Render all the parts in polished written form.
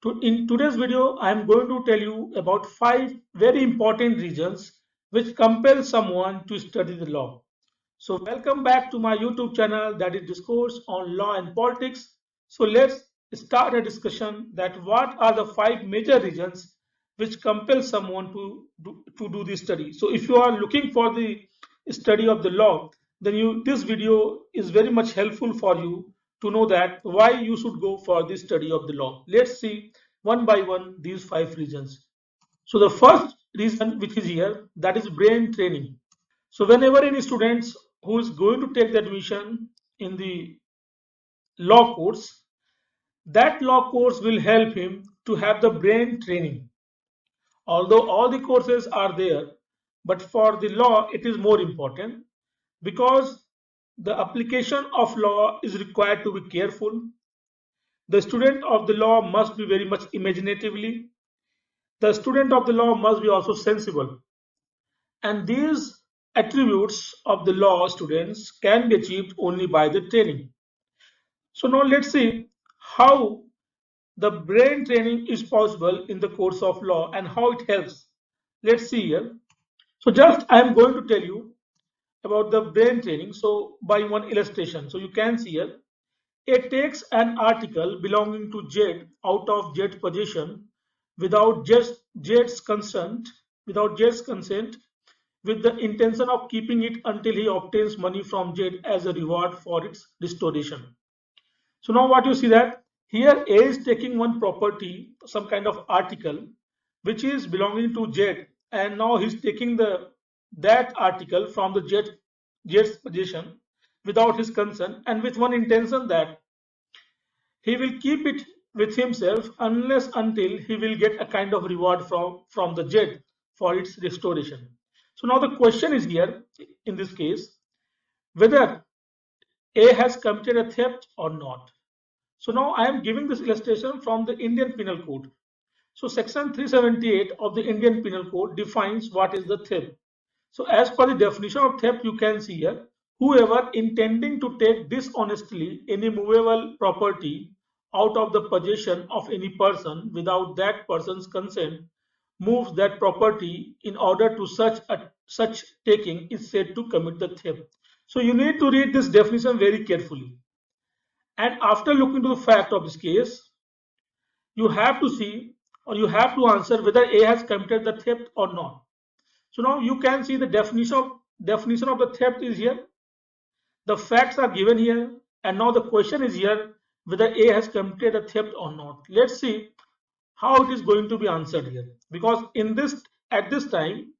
In today's video, I am going to tell you about 5 very important reasons which compel someone to study the law. So welcome back to my YouTube channel, that is Discourse on Law and Politics. So let's start a discussion that what are the 5 major reasons which compel someone to do this study. So if you are looking for the study of the law, then this video is very much helpful for you to know that why you should go for the study of the law. Let's see one by one these 5 reasons. So the first reason which is here, that is brain training. So whenever any students who is going to take the admission in the law course, that law course will help him to have the brain training. Although all the courses are there, but for the law it is more important because the application of law is required to be careful. The student of the law must be very much imaginatively. The student of the law must be also sensible. And these attributes of the law students can be achieved only by the training. So now let's see how the brain training is possible in the course of law and how it helps. Let's see here. So just I am going to tell you about the brain training. So by one illustration. So you can see here. It takes an article belonging to Z out of Z's possession without Z's consent, without Z's consent, with the intention of keeping it until he obtains money from Z as a reward for its restoration. So now what you see that here A is taking one property, some kind of article, which is belonging to Z, and now he's taking that article from the Z's possession without his consent and with one intention that he will keep it with himself unless until he will get a kind of reward from the Z for its restoration. So now the question is here in this case whether A has committed a theft or not. So now I am giving this illustration from the Indian Penal Code. So section 378 of the Indian Penal Code defines what is the theft. So as per the definition of theft, you can see here, whoever intending to take dishonestly any movable property out of the possession of any person without that person's consent moves that property in order to such taking is said to commit the theft. So you need to read this definition very carefully. And after looking to the fact of this case, you have to see or you have to answer whether A has committed the theft or not. So now you can see the definition of the theft is here. The facts are given here, and now the question is here whether A has committed a theft or not. Let's see how it is going to be answered here. Because at this time,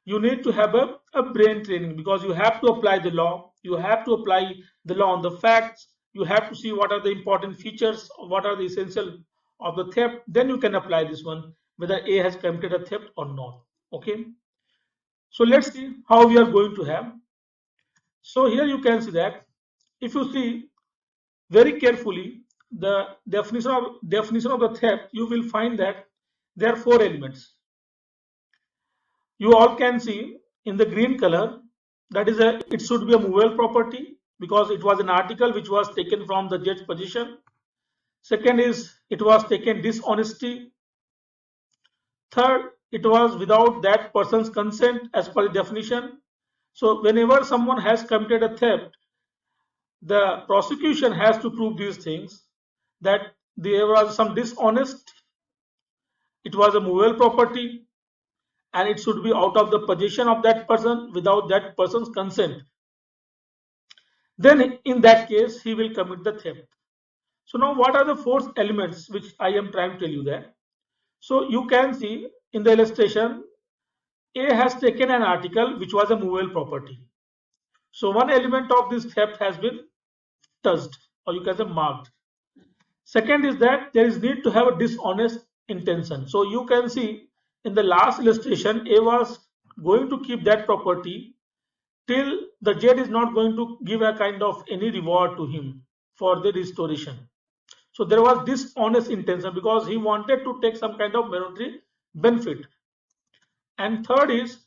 you need to have a brain training because you have to apply the law. You have to apply the law on the facts. You have to see what are the important features, what are the essential of the theft. Then you can apply this one whether A has committed a theft or not. Okay. So let's see how we are going to have. So here you can see that if you see very carefully the definition of the theft, you will find that there are 4 elements. You all can see in the green color that is it should be a movable property because it was an article which was taken from the Z's possession. Second is it was taken dishonesty. Third, it was without that person's consent as per the definition. So whenever someone has committed a theft, the prosecution has to prove these things, that there was some dishonest, it was a movable property, and it should be out of the possession of that person without that person's consent. Then in that case, he will commit the theft. So now what are the 4 elements which I am trying to tell you there? So you can see in the illustration, A has taken an article which was a movable property. So one element of this theft has been touched, or you can say marked. Second is that there is need to have a dishonest intention. So you can see in the last illustration, A was going to keep that property till the Z is not going to give a kind of any reward to him for the restoration. So there was dishonest intention because he wanted to take some kind of monetary benefit. And third is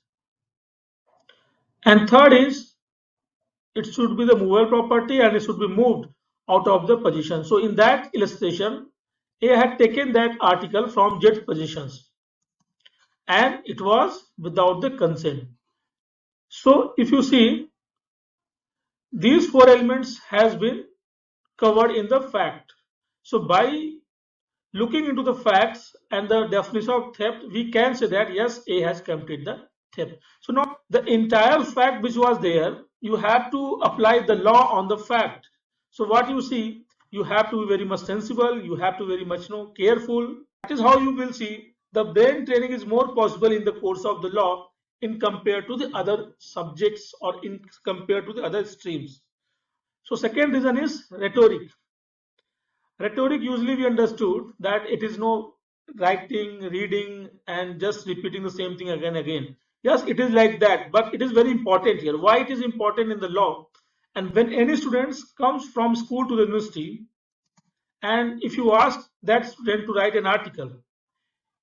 it should be the movable property and it should be moved out of the position. So in that illustration, A had taken that article from Z's possessions and it was without the consent. So if you see, these four elements has been covered in the fact. So by looking into the facts and the definition of theft, we can say that yes, A has committed the theft. So now the entire fact which was there, you have to apply the law on the fact. So what you see, you have to be very much sensible, you have to very much careful. That is how you will see the brain training is more possible in the course of the law in compared to the other subjects or in compared to the other streams. So second reason is rhetoric. Rhetoric usually we understood that it is no writing, reading, and just repeating the same thing again and again. Yes, it is like that, but it is very important here. Why it is important in the law? And when any students comes from school to the university, and if you ask that student to write an article,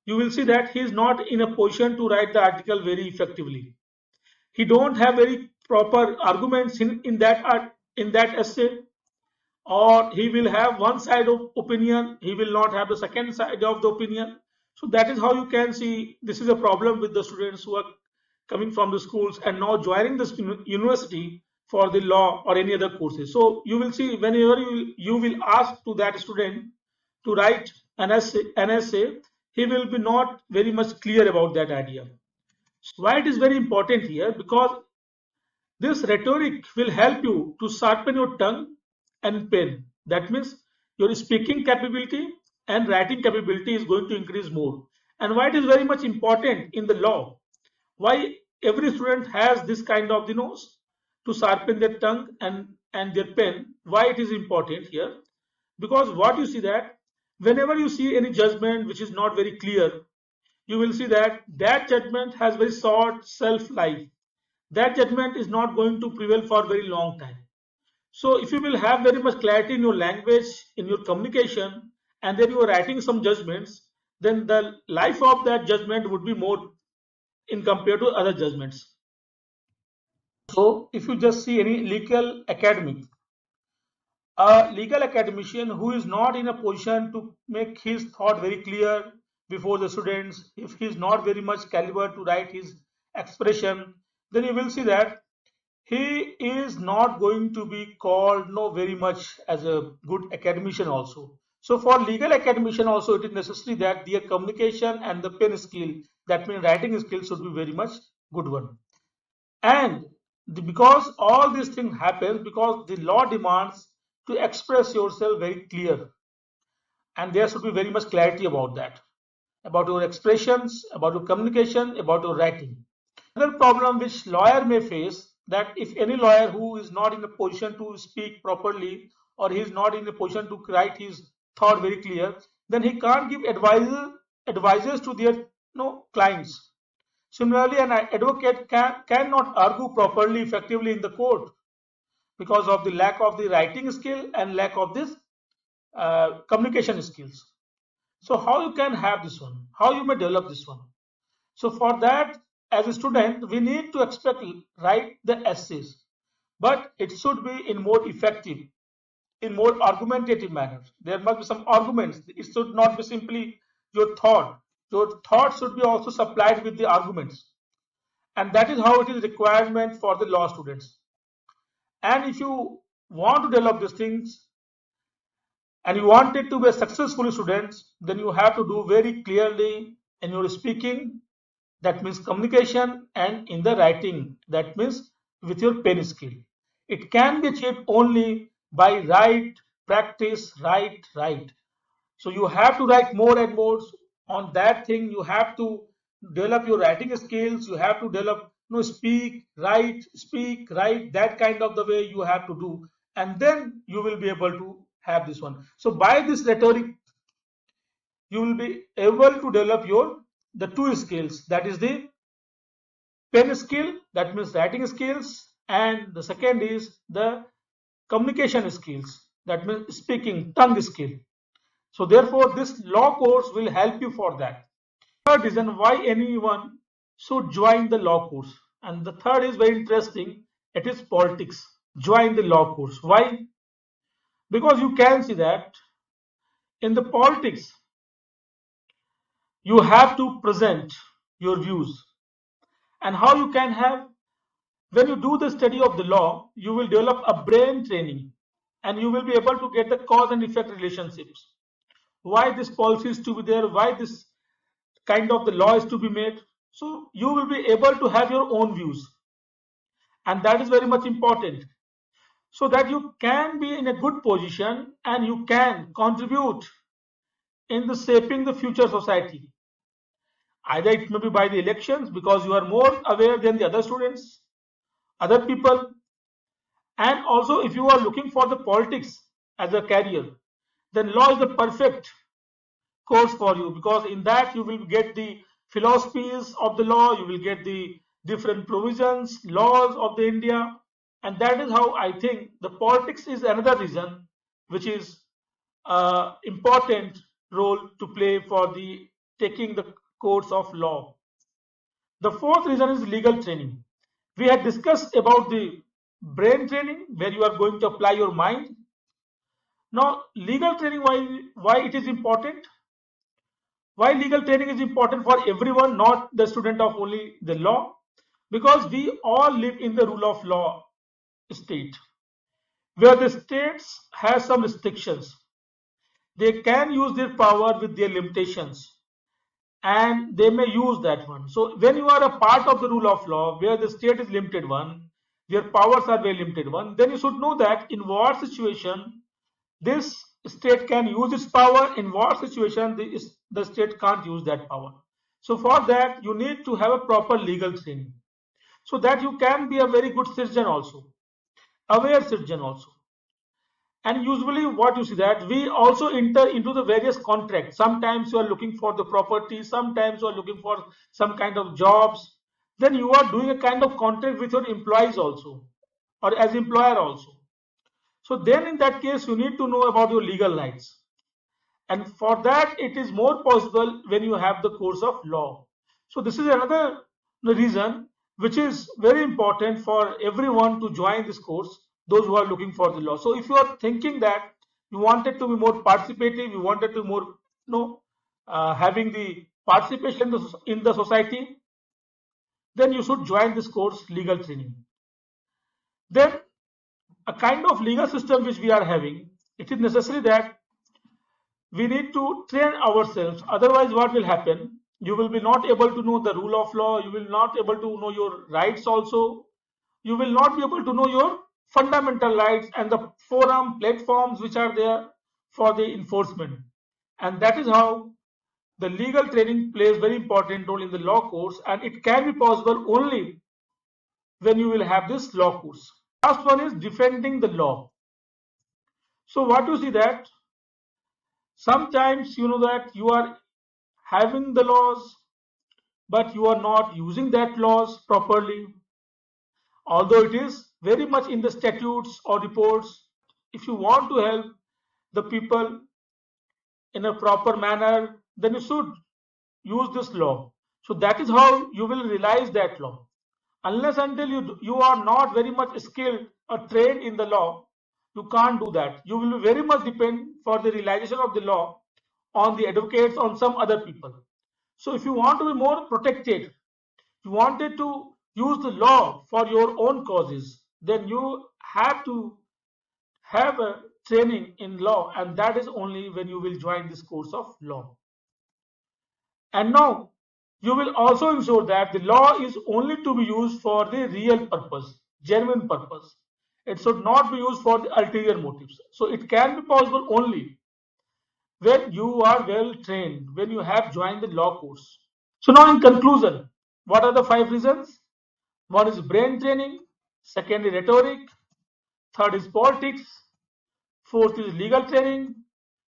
you will see that he is not in a position to write the article very effectively. He don't have very proper arguments in that essay, or he will have one side of opinion, he will not have the second side of the opinion. So that is how you can see this is a problem with the students who are coming from the schools and now joining this university for the law or any other courses. So you will see whenever you will ask to that student to write an essay, he will be not very much clear about that idea. So why it is very important here? Because this rhetoric will help you to sharpen your tongue and pen. That means your speaking capability and writing capability is going to increase more. And why it is very much important in the law? Why every student has this kind of to sharpen their tongue and their pen? Why it is important here? Because what you see that whenever you see any judgment which is not very clear, you will see that that judgment has very short shelf life. That judgment is not going to prevail for a very long time. So if you will have very much clarity in your language, in your communication, and then you are writing some judgments, then the life of that judgment would be more in compared to other judgments. So if you just see any legal academic, a legal academician who is not in a position to make his thought very clear before the students, if he is not very much caliber to write his expression, then you will see that he is not going to be called no very much as a good academician also. So for legal academician also it is necessary that their communication and the pen skill, that means writing skill, should be very much good one. And because all these things happen because the law demands to express yourself very clear, and there should be very much clarity about that, about your expressions, about your communication, about your writing. Another problem which lawyer may face, that if any lawyer who is not in a position to speak properly or he is not in a position to write his thought very clear, then he can't give advices to their clients. Similarly, an advocate cannot argue properly effectively in the court because of the lack of the writing skill and lack of this communication skills. So how you can have this one? How you may develop this one? So for that, as a student, we need to expect write the essays, but it should be in more effective, in more argumentative manner. There must be some arguments. It should not be simply your thought. Your thought should be also supplied with the arguments, and that is how it is requirement for the law students. And if you want to develop these things and you want it to be a successful student, then you have to do very clearly in your speaking, that means communication, and in the writing, that means with your pen skill. It can be achieved only by practice, write. So you have to write more and more on that thing. You have to develop your writing skills. You have to develop, speak, write, that kind of the way you have to do. And then you will be able to have this one. So by this rhetoric, you will be able to develop the two skills, that is the pen skill, that means writing skills, and the second is the communication skills, that means speaking, tongue skill. So therefore this law course will help you for that. Third reason why anyone should join the law course, and the third is very interesting, it is politics. Join the law course. Why? Because you can see that in the politics you have to present your views. And how you can have, when you do the study of the law, you will develop a brain training and you will be able to get the cause and effect relationships. Why this policy is to be there, why this kind of the law is to be made. So you will be able to have your own views. And that is very much important so that you can be in a good position and you can contribute in the shaping the future society. Either it may be by the elections because you are more aware than the other students, other people, and also if you are looking for the politics as a career, then law is the perfect course for you because in that you will get the philosophies of the law, you will get the different provisions, laws of the India, and that is how I think the politics is another reason which is important role to play for the taking the course of law. The fourth reason is legal training. We had discussed about the brain training where you are going to apply your mind. Now, legal training, why it is important? Why legal training is important for everyone, not the student of only the law? Because we all live in the rule of law state, where the states have some restrictions. They can use their power with their limitations, and they may use that one. So when you are a part of the rule of law, where the state is limited one, their powers are very limited one, then you should know that in what situation this state can use its power, in what situation the state can't use that power. So for that, you need to have a proper legal training so that you can be a very good citizen also, aware citizen also. And usually what you see that we also enter into the various contracts. Sometimes you are looking for the property, sometimes you are looking for some kind of jobs. Then you are doing a kind of contract with your employees also, or as employer also. So then in that case, you need to know about your legal rights. And for that, it is more possible when you have the course of law. So this is another reason which is very important for everyone to join this course, those who are looking for the law. So if you are thinking that you wanted to be more participative, you wanted to more, having the participation in the society, then you should join this course, legal training. Then a kind of legal system which we are having, it is necessary that we need to train ourselves. Otherwise, what will happen? You will be not able to know the rule of law. You will not able to know your rights also. You will not be able to know your fundamental rights and the forum platforms which are there for the enforcement. And that is how the legal training plays very important role in the law course, and it can be possible only when you will have this law course. Last one is defending the law. So what you see that sometimes you know that you are having the laws but you are not using that laws properly, although it is very much in the statutes or reports. If you want to help the people in a proper manner, then you should use this law. So that is how you will realize that law. Unless until you are not very much skilled or trained in the law, you can't do that. You will very much depend for the realization of the law on the advocates, on some other people. So if you want to be more protected, you wanted to use the law for your own causes, then you have to have a training in law, and that is only when you will join this course of law. And now you will also ensure that the law is only to be used for the real purpose, genuine purpose. It should not be used for the ulterior motives. So it can be possible only when you are well trained, when you have joined the law course. So now in conclusion, what are the 5 reasons? One is brain training, second is rhetoric, third is politics, fourth is legal training,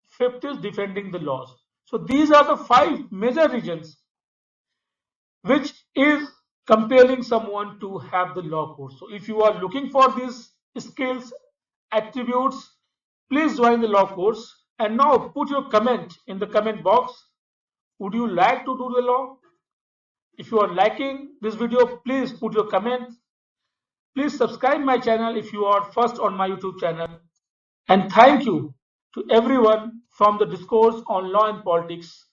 fifth is defending the laws. So these are the 5 major reasons which is compelling someone to have the law course. So if you are looking for these skills, attributes, please join the law course. And now put your comment in the comment box. Would you like to do the law? If you are liking this video, please put your comment. Please subscribe my channel if you are first on my YouTube channel. And thank you to everyone from the Discourse on Law and Politics.